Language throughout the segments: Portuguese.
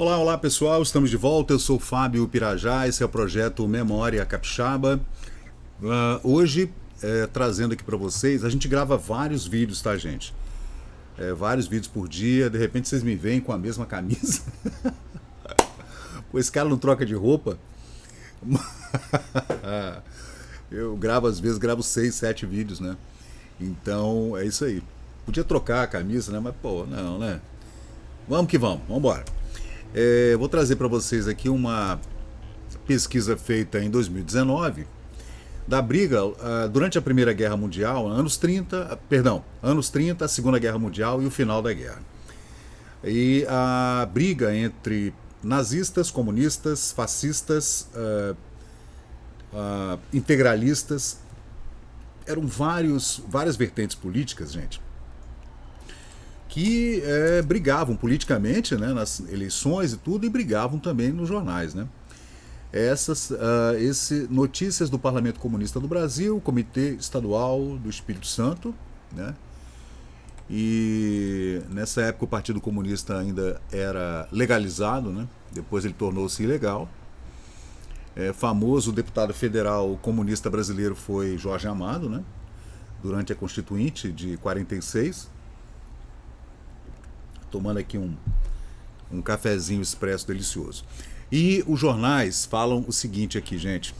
Olá, olá pessoal, estamos de volta. Eu sou o Fábio Pirajá, esse é o projeto Memória Capixaba. Hoje, trazendo aqui para vocês, a gente grava vários vídeos, tá, gente? Vários vídeos por dia. De repente vocês me veem com a mesma camisa. Pô, esse cara não troca de roupa. Eu gravo, às vezes, gravo 6, 7 vídeos, né? Então, é isso aí. Podia trocar a camisa, né? Mas, pô, não, né? Vamos que vamos, vamos embora. Vou trazer para vocês aqui uma pesquisa feita em 2019 da briga durante a Primeira Guerra Mundial, anos 30, a Segunda Guerra Mundial e o final da guerra. E a briga entre nazistas, comunistas, fascistas, integralistas, eram várias vertentes políticas, gente, que brigavam politicamente, né, nas eleições e tudo, e brigavam também nos jornais, né? Notícias do Parlamento Comunista do Brasil, Comitê Estadual do Espírito Santo, né? E nessa época o Partido Comunista ainda era legalizado, né? Depois ele tornou-se ilegal. Famoso deputado federal comunista brasileiro foi Jorge Amado, né? Durante a Constituinte de 46. Tomando aqui um cafezinho expresso delicioso. E os jornais falam o seguinte aqui, gente.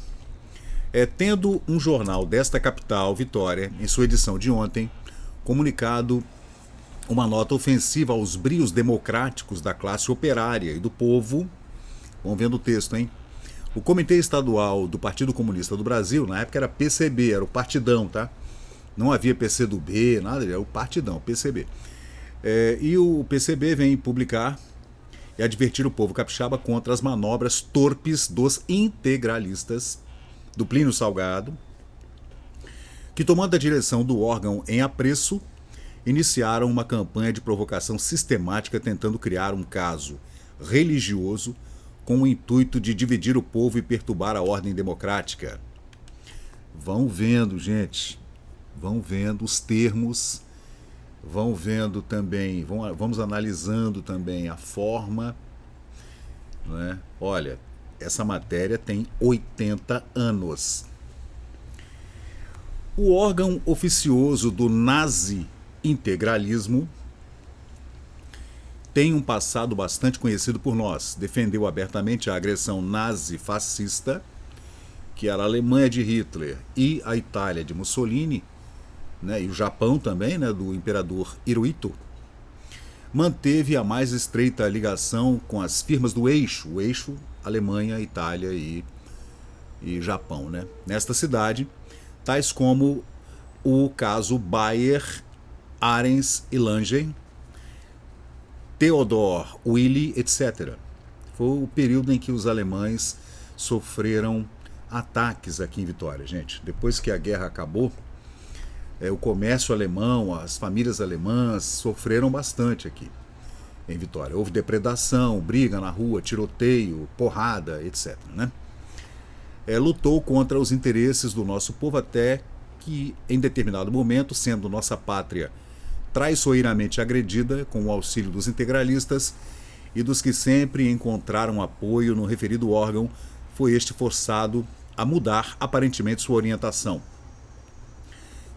Tendo um jornal desta capital, Vitória, em sua edição de ontem, comunicado uma nota ofensiva aos brios democráticos da classe operária e do povo. Vamos vendo o texto, hein? O Comitê Estadual do Partido Comunista do Brasil, na época era PCB, era o partidão, tá? Não havia PCdoB, nada, era o partidão, PCB. E o PCB vem publicar e advertir o povo capixaba contra as manobras torpes dos integralistas do Plínio Salgado, que, tomando a direção do órgão em apreço, iniciaram uma campanha de provocação sistemática tentando criar um caso religioso com o intuito de dividir o povo e perturbar a ordem democrática. Vão vendo, gente, vão vendo os termos, vão vendo também, vamos analisando também a forma, né? Olha, essa matéria tem 80 anos. O órgão oficioso do nazi-integralismo tem um passado bastante conhecido por nós. Defendeu abertamente a agressão nazi-fascista, que era a Alemanha de Hitler e a Itália de Mussolini, né, e o Japão também, né, do imperador Hirohito. Manteve a mais estreita ligação com as firmas do eixo, o eixo Alemanha, Itália e Japão, né? Nesta cidade, tais como o caso Bayer, Arens e Langen, Theodor Willy, etc. Foi o período em que os alemães sofreram ataques aqui em Vitória, gente. Depois que a guerra acabou, o comércio alemão, as famílias alemãs sofreram bastante aqui em Vitória. Houve depredação, briga na rua, tiroteio, porrada, etc., né? Lutou contra os interesses do nosso povo até que, em determinado momento, sendo nossa pátria traiçoeiramente agredida com o auxílio dos integralistas e dos que sempre encontraram apoio no referido órgão, foi este forçado a mudar aparentemente sua orientação.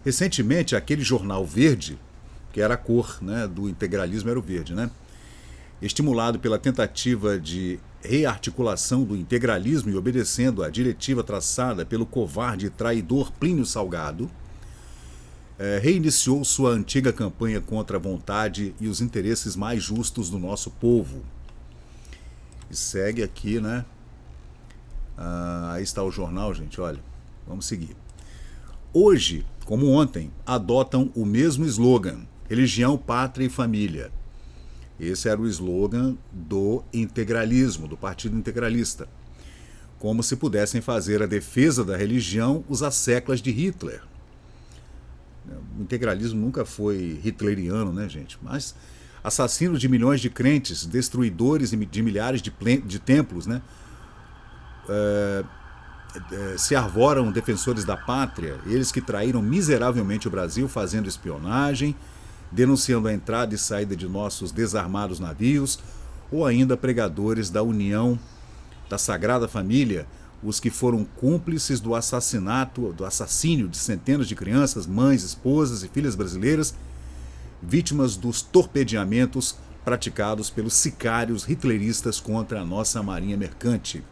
Recentemente, aquele jornal verde, que era a cor, né, do integralismo, era o verde, né? Estimulado pela tentativa de rearticulação do integralismo e obedecendo à diretiva traçada pelo covarde e traidor Plínio Salgado, reiniciou sua antiga campanha contra a vontade e os interesses mais justos do nosso povo. E segue aqui, né? Aí está o jornal, gente, olha. Vamos seguir. Hoje, como ontem, adotam o mesmo slogan: religião, pátria e família. Esse era o slogan do integralismo, do Partido Integralista. Como se pudessem fazer a defesa da religião os asseclas de Hitler. O integralismo nunca foi hitleriano, né, gente? Mas assassinos de milhões de crentes, destruidores de milhares de templos, né? Se arvoram defensores da pátria, eles que traíram miseravelmente o Brasil fazendo espionagem, denunciando a entrada e saída de nossos desarmados navios, ou ainda pregadores da união da Sagrada Família, os que foram cúmplices do assassínio de centenas de crianças, mães, esposas e filhas brasileiras, vítimas dos torpedeamentos praticados pelos sicários hitleristas contra a nossa marinha mercante.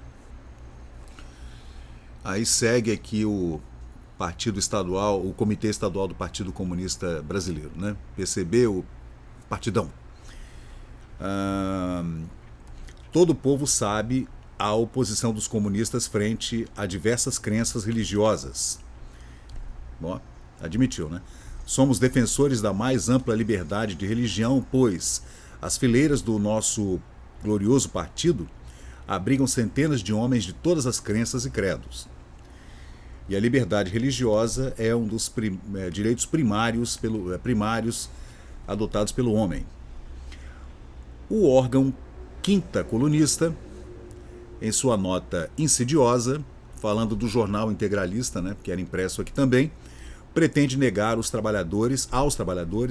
Aí segue aqui o Partido Estadual, o Comitê Estadual do Partido Comunista Brasileiro, né? PCB, o Partidão. Todo o povo sabe a oposição dos comunistas frente a diversas crenças religiosas. Bom, admitiu, né? Somos defensores da mais ampla liberdade de religião, pois as fileiras do nosso glorioso partido abrigam centenas de homens de todas as crenças e credos. E a liberdade religiosa é um dos direitos primários adotados pelo homem. O órgão Quinta Colunista, em sua nota insidiosa, falando do jornal integralista, né, que era impresso aqui também, pretende negar aos trabalhadores,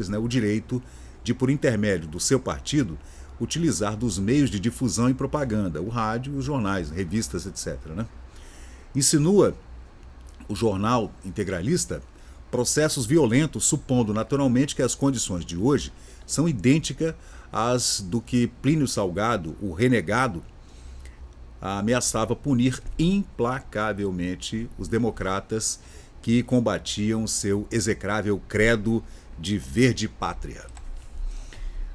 né, o direito de, por intermédio do seu partido, utilizar dos meios de difusão e propaganda, o rádio, os jornais, revistas, etc. Né? Insinua o jornal integralista processos violentos, supondo naturalmente que as condições de hoje são idênticas às do que Plínio Salgado, o renegado, ameaçava punir implacavelmente os democratas que combatiam seu execrável credo de verde pátria.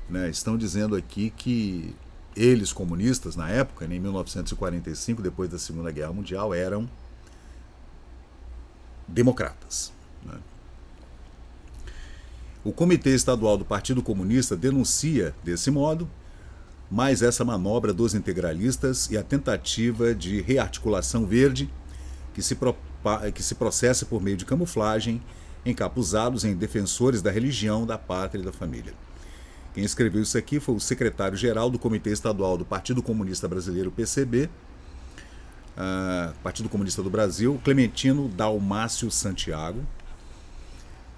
Né, estão dizendo aqui que eles, comunistas, na época, em 1945, depois da Segunda Guerra Mundial, eram democratas. Né? O Comitê Estadual do Partido Comunista denuncia, desse modo, mais essa manobra dos integralistas e a tentativa de rearticulação verde que se processa por meio de camuflagem, encapuzados em defensores da religião, da pátria e da família. Quem escreveu isso aqui foi o secretário-geral do Comitê Estadual do Partido Comunista Brasileiro, PCB, Partido Comunista do Brasil, Clementino Dalmácio Santiago,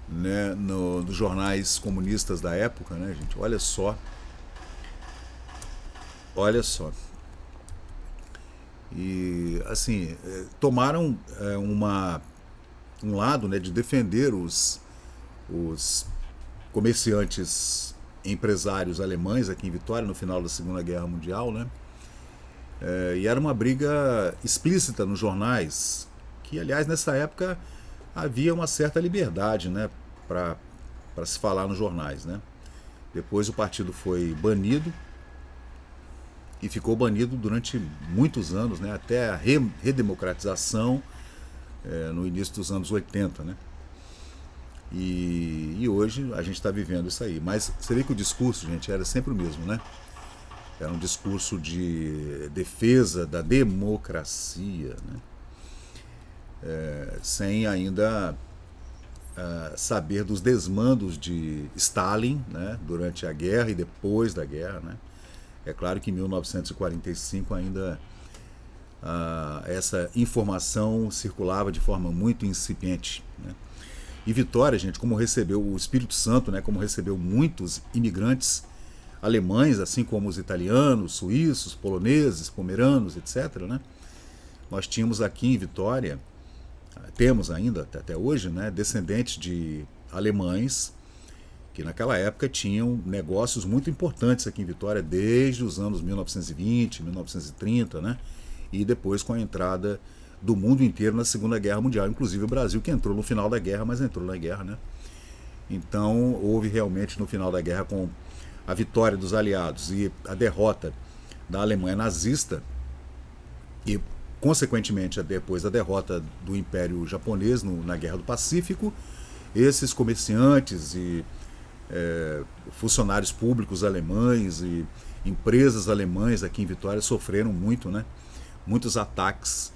né, nos jornais comunistas da época, né, gente? Olha só. Olha só. E, assim, tomaram um lado, né, de defender os comerciantes empresários alemães aqui em Vitória no final da Segunda Guerra Mundial, né? E era uma briga explícita nos jornais, que, aliás, nessa época havia uma certa liberdade, né, para se falar nos jornais, né? Depois o partido foi banido, e ficou banido durante muitos anos, né, até a redemocratização no início dos anos 80. Né? E hoje a gente está vivendo isso aí. Mas você vê que o discurso, gente, era sempre o mesmo, né? Era um discurso de defesa da democracia, né? Sem ainda saber dos desmandos de Stalin, né, durante a guerra e depois da guerra, né? É claro que em 1945 ainda essa informação circulava de forma muito incipiente. Né? E Vitória, gente, como recebeu o Espírito Santo, né, como recebeu muitos imigrantes alemães, assim como os italianos, suíços, poloneses, pomeranos, etc. Né? Nós tínhamos aqui em Vitória, temos ainda até hoje, né, descendentes de alemães, que naquela época tinham negócios muito importantes aqui em Vitória, desde os anos 1920, 1930, né? E depois com a entrada do mundo inteiro na Segunda Guerra Mundial, inclusive o Brasil, que entrou no final da guerra, mas entrou na guerra, né? Então houve realmente no final da guerra, com a vitória dos aliados e a derrota da Alemanha nazista, e consequentemente depois a derrota do Império Japonês na Guerra do Pacífico, esses comerciantes e funcionários públicos alemães e empresas alemãs aqui em Vitória sofreram muito, né? Muitos ataques,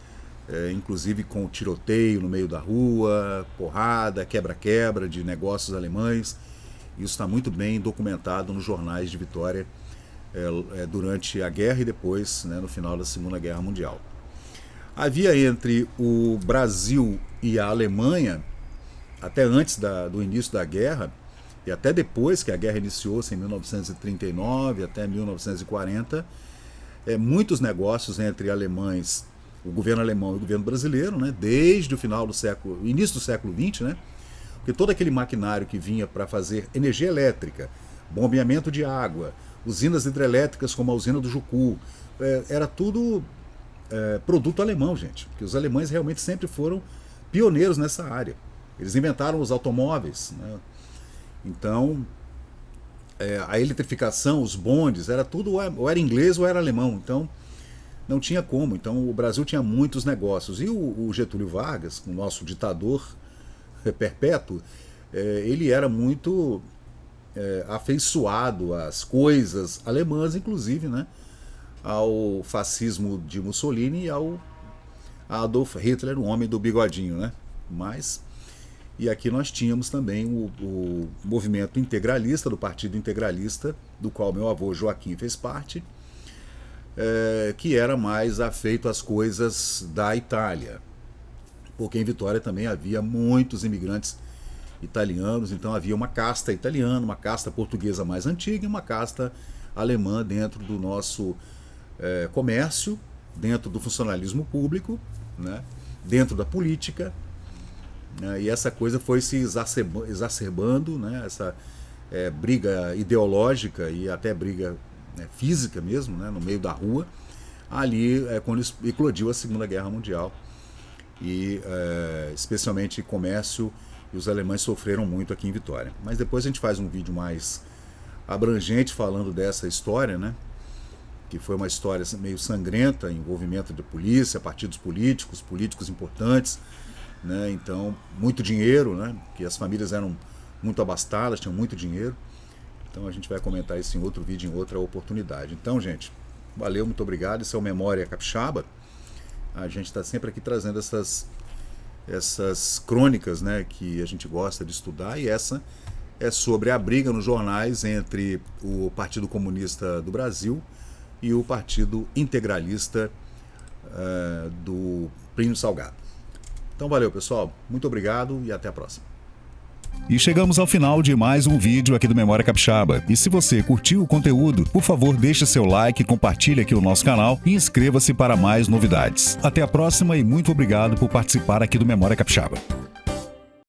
inclusive com tiroteio no meio da rua, porrada, quebra-quebra de negócios alemães. Isso está muito bem documentado nos jornais de Vitória durante a guerra e depois, né, no final da Segunda Guerra Mundial. Havia entre o Brasil e a Alemanha, até antes do início da guerra, E até depois que a guerra iniciou-se em 1939 até 1940, muitos negócios entre alemães, o governo alemão e o governo brasileiro, né, desde o final do século, início do século XX, né, porque todo aquele maquinário que vinha para fazer energia elétrica, bombeamento de água, usinas hidrelétricas como a usina do Jucu, era tudo produto alemão, gente. Porque os alemães realmente sempre foram pioneiros nessa área. Eles inventaram os automóveis, né? Então, a eletrificação, os bondes, era tudo ou era inglês ou era alemão. Então, não tinha como. Então, o Brasil tinha muitos negócios. E o Getúlio Vargas, o nosso ditador perpétuo, ele era muito afeiçoado às coisas alemãs, inclusive, né, ao fascismo de Mussolini e ao Adolf Hitler, o homem do bigodinho, né? E aqui nós tínhamos também o movimento integralista, do Partido Integralista, do qual meu avô Joaquim fez parte, que era mais afeito às coisas da Itália, porque em Vitória também havia muitos imigrantes italianos, então havia uma casta italiana, uma casta portuguesa mais antiga e uma casta alemã dentro do nosso comércio, dentro do funcionalismo público, né, dentro da política, né, e essa coisa foi se exacerbando, né, essa briga ideológica e até briga física mesmo, né, no meio da rua, ali quando eclodiu a Segunda Guerra Mundial, e especialmente comércio, e os alemães sofreram muito aqui em Vitória. Mas depois a gente faz um vídeo mais abrangente falando dessa história, né? Que foi uma história meio sangrenta, envolvimento de polícia, partidos políticos importantes, né? Então, muito dinheiro, né? Que as famílias eram muito abastadas, tinham muito dinheiro. Então a gente vai comentar isso em outro vídeo, em outra oportunidade. Então, gente, valeu, muito obrigado. Isso é o Memória Capixaba. A gente está sempre aqui trazendo essas crônicas, né, que a gente gosta de estudar, e essa é sobre a briga nos jornais entre o Partido Comunista do Brasil e o Partido Integralista do Plínio Salgado. Então valeu, pessoal, muito obrigado e até a próxima. E chegamos ao final de mais um vídeo aqui do Memória Capixaba. E se você curtiu o conteúdo, por favor, deixe seu like, compartilhe aqui o nosso canal e inscreva-se para mais novidades. Até a próxima e muito obrigado por participar aqui do Memória Capixaba.